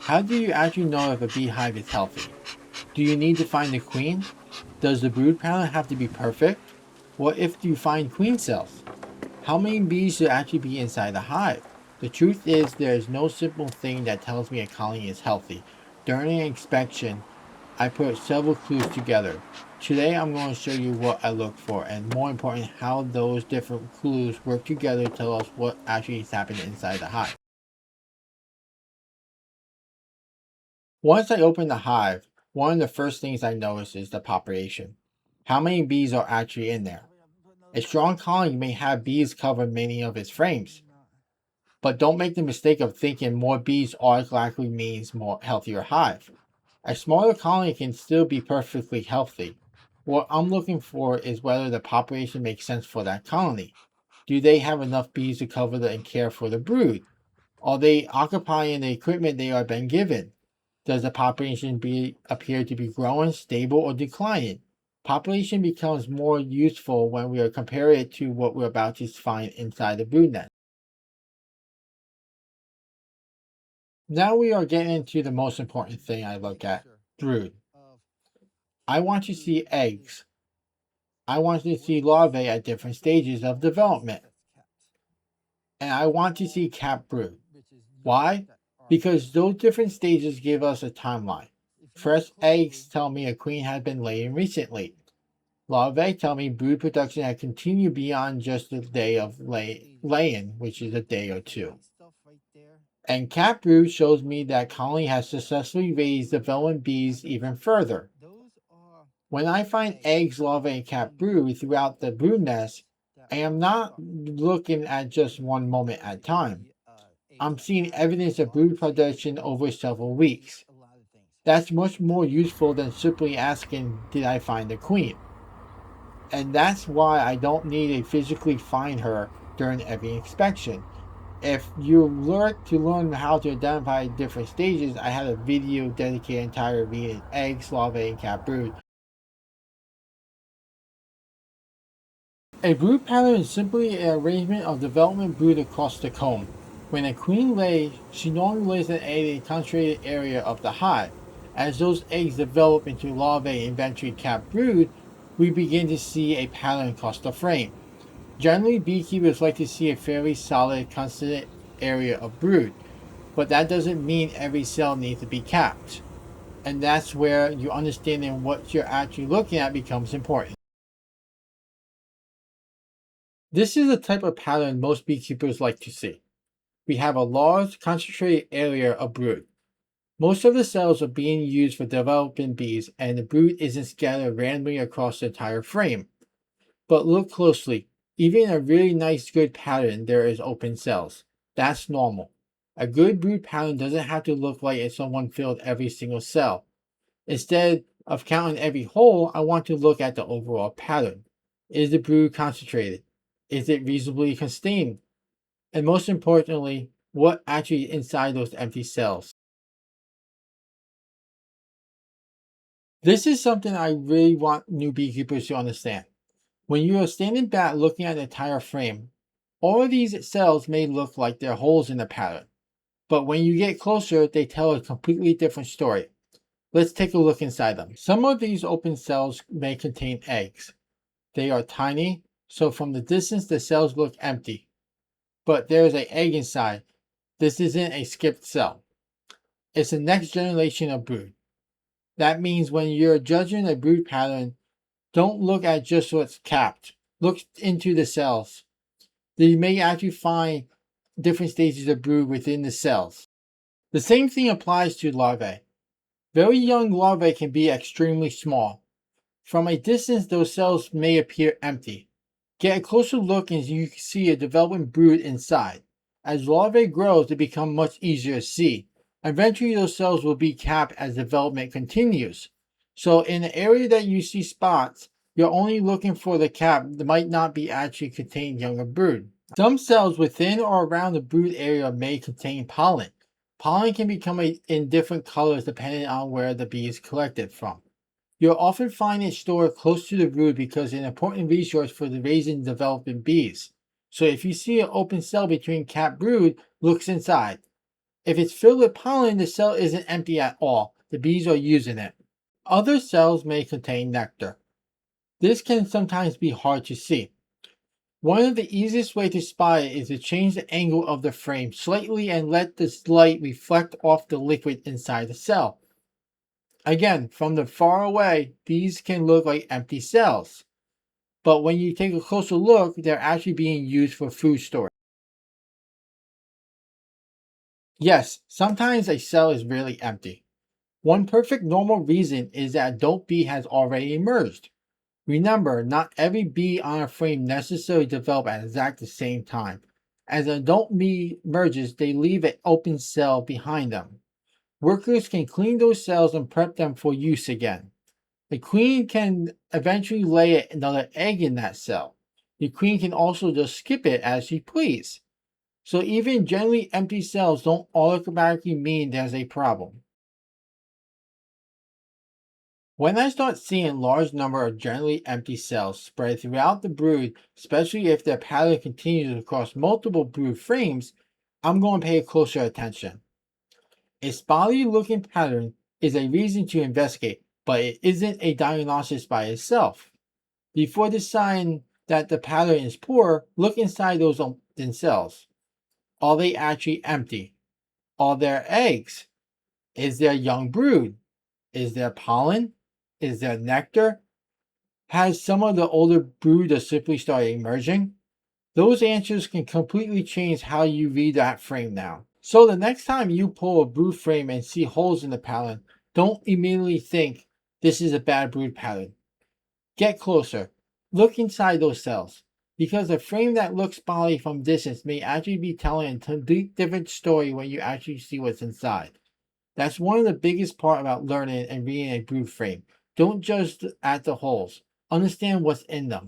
How do you actually know if a beehive is healthy? Do you need to find the queen? Does the brood pattern have to be perfect? What if you find queen cells? How many bees should actually be inside the hive? The truth is, there is no simple thing that tells me a colony is healthy. During an inspection, I put several clues together. Today, I'm going to show you what I look for, and more important, how those different clues work together to tell us what actually is happening inside the hive. Once I open the hive, one of the first things I notice is the population. How many bees are actually in there? A strong colony may have bees cover many of its frames, but don't make the mistake of thinking more bees automatically means more healthier hive. A smaller colony can still be perfectly healthy. What I'm looking for is whether the population makes sense for that colony. Do they have enough bees to cover and care for the brood? Are they occupying the equipment they are being given? Does the population appear to be growing, stable, or declining? Population becomes more useful when we are comparing it to what we're about to find inside the brood nest. Now we are getting into the most important thing I look at, brood. I want to see eggs. I want to see larvae at different stages of development. And I want to see capped brood. Why? Because those different stages give us a timeline. Fresh eggs tell me a queen has been laying recently. Larvae tell me brood production had continued beyond just the day of laying, which is a day or two. And capped brood shows me that colony has successfully raised developing bees even further. When I find eggs, larvae, and capped brood throughout the brood nest, I am not looking at just one moment at a time. I'm seeing evidence of brood production over several weeks. That's much more useful than simply asking, did I find the queen? And that's why I don't need to physically find her during every inspection. If you learn how to identify different stages, I had a video dedicated entirely reading eggs, larvae, and capped brood. A brood pattern is simply an arrangement of development brood across the comb. When a queen lays, she normally lays an egg in a concentrated area of the hive. As those eggs develop into larvae and eventually capped brood, we begin to see a pattern across the frame. Generally, beekeepers like to see a fairly solid, constant area of brood, but that doesn't mean every cell needs to be capped. And that's where you understanding what you're actually looking at becomes important. This is the type of pattern most beekeepers like to see. We have a large, concentrated area of brood. Most of the cells are being used for developing bees, and the brood isn't scattered randomly across the entire frame. But look closely. Even in a really nice, good pattern, there is open cells. That's normal. A good brood pattern doesn't have to look like if someone filled every single cell. Instead of counting every hole, I want to look at the overall pattern. Is the brood concentrated? Is it reasonably contained? And most importantly, what actually inside those empty cells? This is something I really want new beekeepers to understand. When you are standing back looking at the entire frame, all of these cells may look like they're holes in the pattern, but when you get closer, they tell a completely different story. Let's take a look inside them. Some of these open cells may contain eggs. They are tiny, so from the distance the cells look empty. But there is an egg inside. This isn't a skipped cell. It's the next generation of brood. That means when you're judging a brood pattern, don't look at just what's capped. Look into the cells. You may actually find different stages of brood within the cells. The same thing applies to larvae. Very young larvae can be extremely small. From a distance, those cells may appear empty. Get a closer look and you can see a developing brood inside. As larvae grows, they become much easier to see. Eventually, those cells will be capped as development continues. So in the area that you see spots, you're only looking for the cap that might not be actually contain younger brood. Some cells within or around the brood area may contain pollen. Pollen can become in different colors depending on where the bee is collected from. You'll often find it stored close to the brood because it's an important resource for the raising and developing bees. So if you see an open cell between capped brood, look inside. If it's filled with pollen, the cell isn't empty at all. The bees are using it. Other cells may contain nectar. This can sometimes be hard to see. One of the easiest ways to spot it is to change the angle of the frame slightly and let this light reflect off the liquid inside the cell. Again, from the far away, these can look like empty cells. But when you take a closer look, they're actually being used for food storage. Yes, sometimes a cell is really empty. One perfect normal reason is that adult bee has already emerged. Remember, not every bee on a frame necessarily develop at exact the same time. As an adult bee emerges, they leave an open cell behind them. Workers can clean those cells and prep them for use again. The queen can eventually lay another egg in that cell. The queen can also just skip it as she please. So even generally empty cells don't automatically mean there's a problem. When I start seeing large number of generally empty cells spread throughout the brood, especially if their pattern continues across multiple brood frames, I'm going to pay closer attention. A spotty looking pattern is a reason to investigate, but it isn't a diagnosis by itself. Before deciding that the pattern is poor, look inside those open cells. Are they actually empty? Are there eggs? Is there young brood? Is there pollen? Is there nectar? Has some of the older brood just simply started emerging? Those answers can completely change how you read that frame now. So the next time you pull a brood frame and see holes in the pattern, don't immediately think this is a bad brood pattern. Get closer. Look inside those cells. Because a frame that looks spotty from distance may actually be telling a complete different story when you actually see what's inside. That's one of the biggest part about learning and reading a brood frame. Don't judge at the holes. Understand what's in them.